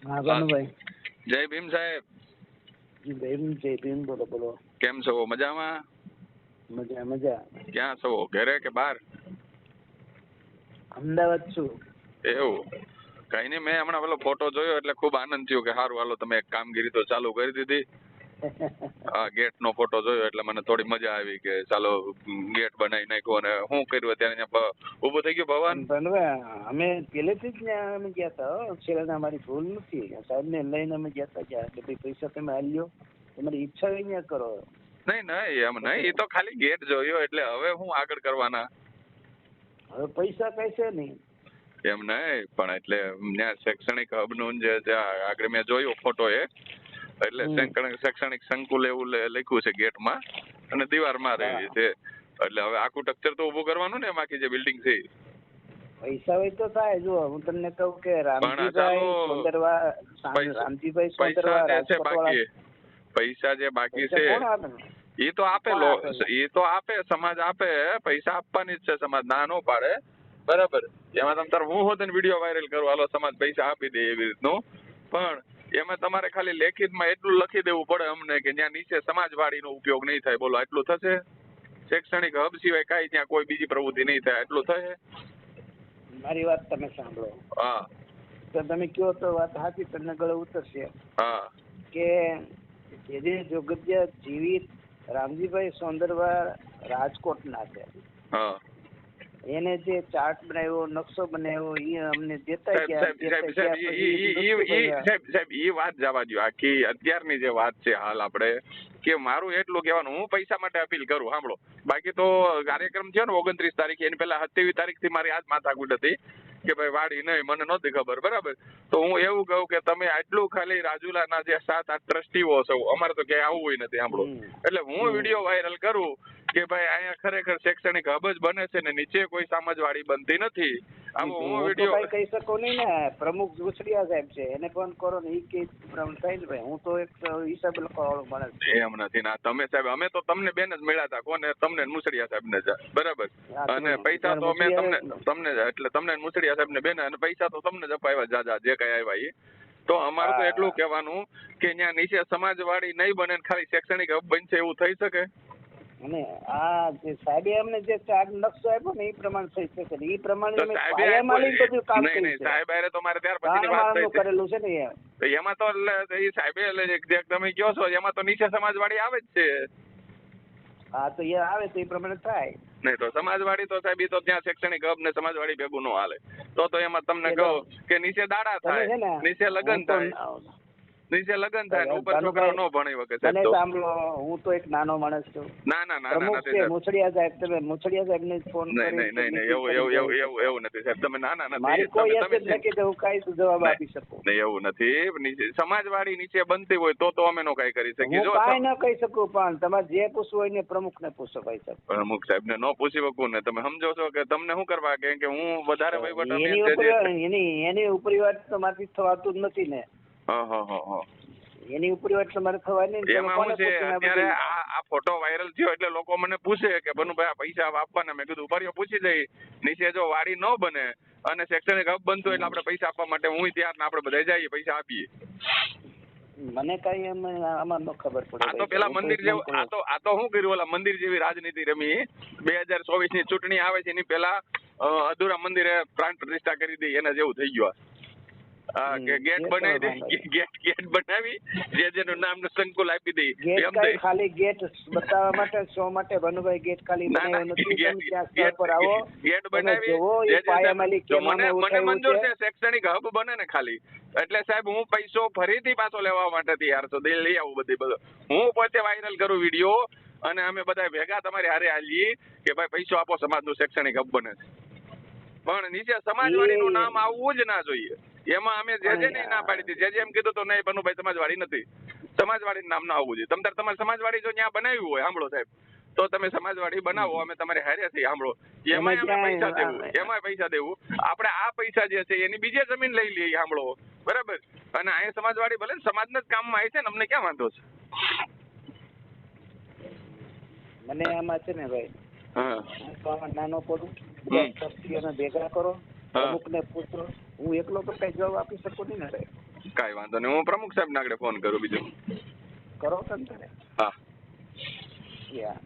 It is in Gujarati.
હા ભાનુભાઈ. જય ભીમ સાહેબ. જય ભીમ. બોલો બોલો. કેમ છો? મજામાં? મજા મજા. ક્યાં છો? ઘરે કે બહાર? અમદાવાદ છું. એવું કઈ નહીં, મેં હમણાં પેલો ફોટો જોયો એટલે ખૂબ આનંદ થયો કે સારું હાલો તમે એક કામગીરી તો ચાલુ કરી દીધી. હા, ગેટ નો ફોટો જોયો એટલે મને થોડી મજા આવી કે ચાલો ગેટ બનાવી નાખ્યો અને શું કર્યું અત્યારે ઊભું થઈ ગયું ભવન. ભાનુભાઈ અમે પહેલેથી જ ત્યાં અમે ગયા હતા. છેલ્લા અમારી ભૂલ નથી. સાહેબને લઈને અમે ગયા હતા કે ભાઈ પૈસા તમે હાલ લ્યો, તમારી ઈચ્છા હોય ત્યાં કરો. નહીં એમ નહીં, એ તો ખાલી ગેટ જોયો એટલે હવે હું આગળ કરવાના. હવે પૈસા કઈ છે નહીં એમ નહીં, પણ એટલે ત્યાં શૈક્ષણિક હબ નું જે આગળ મેં જોયો ફોટો એટલે શૈક્ષણિક સંકુલ એવું લખ્યું છે ગેટમાં અને દીવારમાં રહી છે. એટલે હવે આખું સ્ટ્રક્ચર તો ઉભું કરવાનું ને બાકી જે બિલ્ડિંગ છે. પૈસા હોય તો થાય. જો હું તમને કહું કે રામજીભાઈ પૈસા જે બાકી છે એ તો આપે, એ તો આપે, સમાજ આપે. પૈસા આપવાની જ છે સમાજ, ના નો પાડે. બરાબર. એમાં તમે તાર હું હોત ને વિડીયો વાયરલ કરો હાલો સમાજ પૈસા આપી દે એવી રીતનું, પણ એમાં તમારે ખાલી લેખિતમાં એટલું લખી દેવું પડે અમને કે ત્યાં નીચે સમાજવાડીનો ઉપયોગ નહીં થાય. બોલો આટલું થશે? શૈક્ષણિક હબ સિવાય કાંઈ ત્યાં કોઈ બીજી પ્રવૃત્તિ નહીં થાય, એટલું થશે? મારી વાત તમે સાંભળો. હા તો તમે કયો તો વાત સાચી, તમને ગળે ઉતરશે. હા કે જે જોગજ્ઞ જીવિત રામજીભાઈ સોંદરવા રાજકોટના છે. હા, એને જે ચાર્ટ બનાવ્યો, નકશો બનાવ્યો, એ અમને દેતા સાહેબ એ વાત જવા દો. આખી અત્યારની જે વાત છે હાલ આપણે કે મારું એટલું કહેવાનું, હું પૈસા માટે અપીલ કરું. સાંભળો, બાકી તો કાર્યક્રમ થયો ને 29 તારીખે, એની પહેલા 27 તારીખથી મારી આજ માથાકૂટ હતી કે ભાઈ વાડી નહીં, મને નહોતી ખબર. બરાબર. તો હું એવું કહું કે તમે આટલું ખાલી રાજુલાના જે 7-8 ટ્રસ્ટીઓ છો, અમારે તો ક્યાંય આવવું હોય નથી. સાંભળો, એટલે હું વિડીયો વાયરલ કરું કે ભાઈ અહીંયા ખરેખર શૈક્ષણિક હબ જ બને છે ને નીચે કોઈ સમાજવાડી બનતી નથી. આવો હું વિડીયો કહી શકું નહીં ને. પ્રમુખ જોશડિયા સાહેબ છે, એને ફોન કરો ને એ કે થાય ને ભાઈ. હું તો એક હિસાબ લખવાવાળો માણસ છું. એમ નથી ના તમે સાહેબ, અમે તો તમને બેન જ મળ્યા હતા. કોને? તમને મુસડિયા સાહેબ ને. બરાબર. અને પૈસા તો અમે તમને એટલે તમને મુસડિયા સાહેબ ને બેન, અને પૈસા તો તમને જ અપાવ્યા જાજા જે કઈ આવ્યા એ. તો અમારું તો એટલું કહેવાનું કે ત્યાં નીચે સમાજવાડી નહીં બને, ખાલી શૈક્ષણિક હબ બનશે એવું થઈ શકે? અને આ જે સાહેબે અમને જે ચાર્ટ નકશો આપ્યો ને એ પ્રમાણે થઈ શકે ને એ પ્રમાણે બધું કામ કર્યું છે. સાહેબ અરે તો મારે ત્યાર પછીની વાત થઈ કરેલું છે ને એમાં તો એ સાહેબે તમે કહો છો એમાં તો નીચે સમાજવાડી આવે જ છે. હા, તો એ આવે તો એ પ્રમાણે થાય. નહીં તો સમાજવાડી તો સાહેબ એ તો ત્યાં શૈક્ષણિક હબ ને સમાજવાડી ભેગું ન હાલે. તો એમાં તમને કહું કે નીચે દાડા થાય, નીચે લગ્ન થાય, નીચે લગ્ન થાય, ઉપર છોકરાઓ ન ભણી વકે. સાંભળો, હું તો એક નાનો માણસ છું. ના મુછડિયા સાહેબ, તમે મુછડિયા સાહેબ ને ફોન નહીં એવું નથી સાહેબ. તમે નાના નથી, જવાબ આપી શકો નહીં એવું નથી. સમાજવાડી નીચે બનતી હોય તો અમે નો કઈ કરી શકીએ. જો કાંઈ ન કહી શકું, પણ તમારે જે પૂછવું હોય ને પ્રમુખ ને પૂછો ભાઈ સાહેબ. પ્રમુખ સાહેબ ને ન પૂછી શકું ને? તમે સમજો છો કે તમને શું કરવા કે હું વધારે વહીવટ એની ઉપરી વાત તો મારથી થવાતું જ નથી ને. એની ઉપરી વાત તમારે થવાય નહીં. એમાં શું છે અત્યારે આ ફોટો વાયરલ થયો એટલે લોકો મને પૂછે કે ભનુભાઈ આ પૈસા આપવાના. મેં કીધું ઉપાડીઓ પૂછી જઈ. નીચે જો વાડી ન બને અને શૈક્ષણિક હબ બનતો એટલે આપણે પૈસા આપવા માટે હું તૈયાર ને આપણે બધા જઈએ પૈસા આપીએ. મને કઈ આમાં ન ખબર પડે. આ તો પેલા મંદિર જેવું આ તો શું કર્યું, ઓલા મંદિર જેવી રાજનીતિ રમી. 2024 ની ચૂંટણી આવે છે એની પેલા અધૂરા મંદિરે પ્રાણ પ્રતિષ્ઠા કરી દી, એના જેવું થઈ ગયું. ગેટ બનાવી દે, ગેટ બનાવી જેનું નામ સંકુલ આપી દે. ખાલી ગેટ બતાવવા માટે, શો માટે ભાનુભાઈ ગેટ ખાલી બનાવ્યો નથી. ગેટ બનાવી મને મંજૂર છે. શૈક્ષણિક હબ બને ને ખાલી એટલે સાહેબ હું પૈસો ફરીથી પાછો લેવા માટે તૈયાર છું. લઈ આવું બધું. હું પોતે વાયરલ કરું વિડીયો અને અમે બધા ભેગા તમારી હારે હાલીએ કે ભાઈ પૈસો આપો, સમાજનું શૈક્ષણિક હબ બને છે. પણ નીચે સમાજવાડીનું નામ આવવું જ ના જોઈએ. એમાં અમે જે ના પાડી દીધી. જે એમ કીધું તો નહીં બનુભાઈ સમાજવાડી નથી, સમાજવાડી નામ ના આવવું જોઈએ. તમારે સમાજવાડી જો ત્યાં બનાવ્યું હોય, સાંભળો સાહેબ, તો તમે સમાજવાડી બનાવો, અમે તમારે હારે થી. સાંભળો, એમાં પૈસા દેવું. આપણે આ પૈસા જે છે એની બીજે જમીન લઈ લઈએ. સાંભળો, બરાબર. અને અહીંયા સમાજવાડી ભલે સમાજના જ કામમાં આવી છે ને, અમને ક્યાં વાંધો છે? મને આમાં છે ને ભાઈ, નાનો પડું, ભેગા કરો, અમુક ને પૂછો. હું એકલો તો કઈ જવાબ આપી શકું નહીં ને. કાંઈ વાંધો નહીં, હું પ્રમુખ સાહેબ ને આગળ ફોન કરું બીજું. કરો છો ને તમે? હા. યા